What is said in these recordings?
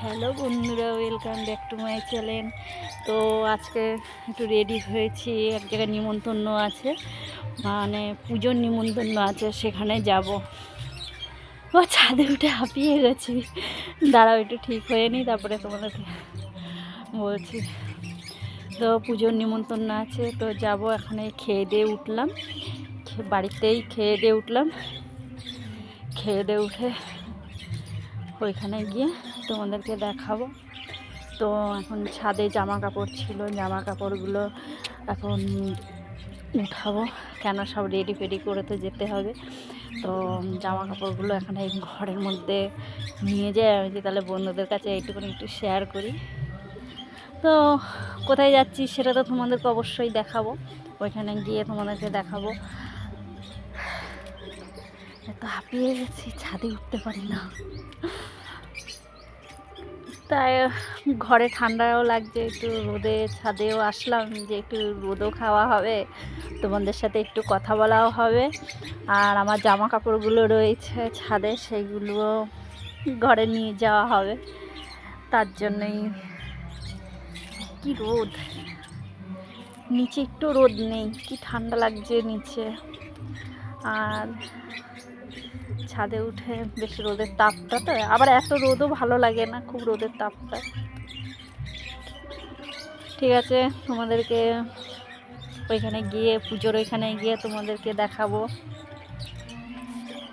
Hello বন্ধুরা, welcome back to my channel. তো আজকে একটু রেডি হয়েছি, এক জায়গায় নিমন্ত্রণ আছে, মানে পুজোর নিমন্ত্রণ আছে, সেখানে যাব। ও ছাদে উঠে হাঁপিয়ে গেছি, দাঁড়াও একটু ঠিক হয়ে নিই তারপরে তোমাদেরকে বলছি। তো পুজোর নিমন্ত্রণ আছে, তো যাব। এখানে খেয়ে দিয়ে উঠলাম, বাড়িতেই খেয়ে দিয়ে উঠলাম। খেয়ে দিয়ে উঠে ওইখানে গিয়ে তোমাদেরকে দেখাবো। তো এখন ছাদে জামা কাপড় ছিল, জামা কাপড়গুলো এখন উঠাবো, কেন সব রেডি ফেডি করে তো যেতে হবে। তো জামা কাপড়গুলো এখানে এই ঘরের মধ্যে নিয়ে যাই আমি, যে তাহলে বন্ধুদের কাছে এইটুকুনি একটু শেয়ার করি। তো কোথায় যাচ্ছি সেটা তো তোমাদেরকে অবশ্যই দেখাবো, ওইখানে গিয়ে তোমাদেরকে দেখাবো। এত হাঁপিয়ে গেছি, ছাদে উঠতে পারি না, তাই ঘরে ঠান্ডাও লাগছে, একটু রোদে ছাদেও আসলাম, যে একটু রোদও খাওয়া হবে, তোমাদের সাথে একটু কথা বলাও হবে। আর আমার জামা কাপড়গুলো রয়েছে ছাদে, সেইগুলোও ঘরে নিয়ে যাওয়া হবে। তার জন্যই কি রোদ, নিচে একটু রোদ নেই, কি ঠান্ডা লাগছে নিচে। আর ছাদে উঠে বেশ রোদের তাপটা, তো আবার এত রোদও ভালো লাগে না, খুব রোদের তাপটা। ঠিক আছে, তোমাদেরকে ওইখানে গিয়ে, পুজোর ওইখানে গিয়ে তোমাদেরকে দেখাবো।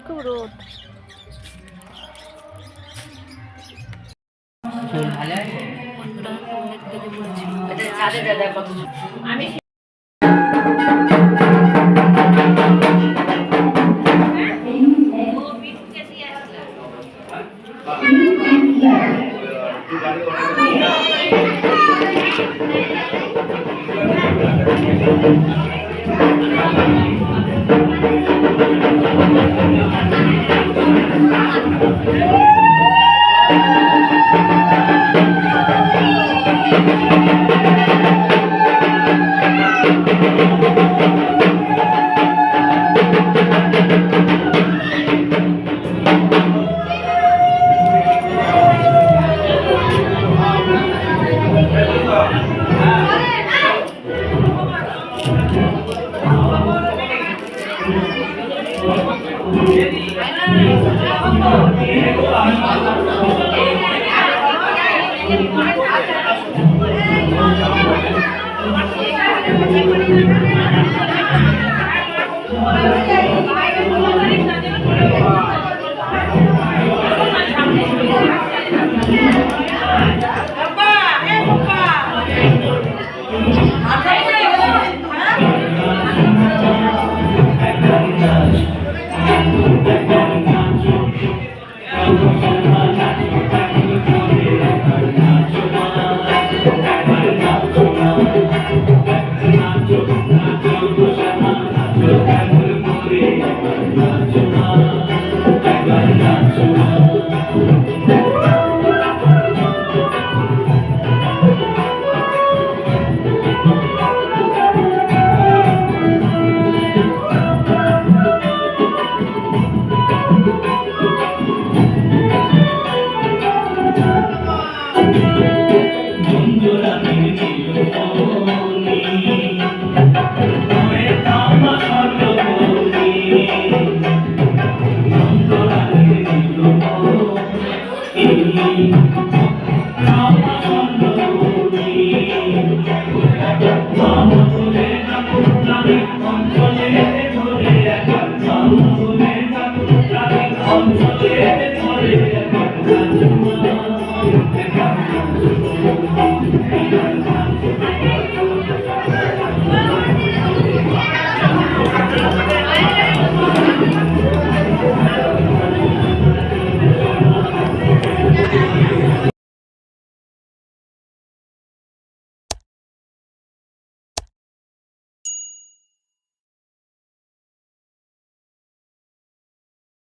খুব রোদ। আমি